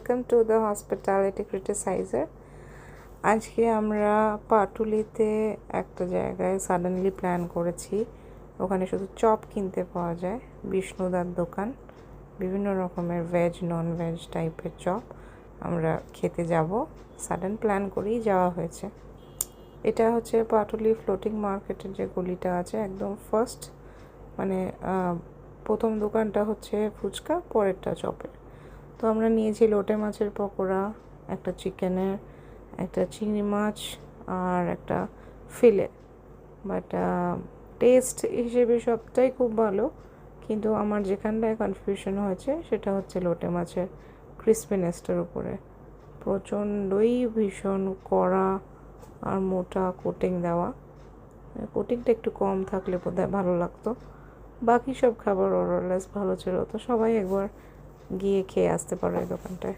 Welcome to the hospitality criticizer. আজকে আমরা পাটুলিতে একটা জায়গায় সাডেনলি প্ল্যান করেছি। ওখানে শুধু চপ কিনতে পাওয়া যায়, বিষ্ণুদার দোকান, বিভিন্ন রকমের ভেজ নন ভেজ টাইপের চপ আমরা খেতে যাব। সাডেন প্ল্যান করেই যাওয়া হয়েছে। এটা হচ্ছে পাটুলি ফ্লোটিং মার্কেটের যে গলিটা আছে, একদম ফার্স্ট, মানে প্রথম দোকানটা হচ্ছে ফুচকা, পরেরটা চপের। তো আমরা নিয়েছি লোটে মাছের পকোড়া, একটা চিকেনের, একটা চিংড়ি মাছ আর একটা ফিলে। বাট টেস্ট হিসেবে সবটাই খুব ভালো, কিন্তু আমার যেখানটায় কনফিউশন হয়েছে সেটা হচ্ছে লোটে মাছের ক্রিসপিনেসটার উপরে। প্রচণ্ডই ভীষণ কড়া আর মোটা কোটিং দেওয়া। কোটিংটা একটু কম থাকলে বোধহয় ভালো লাগতো। বাকি সব খাবার ওভারঅল ভালো ছিল। তো সবাই একবার গিয়ে খেয়ে আসতে পারো এই দোকানটায়।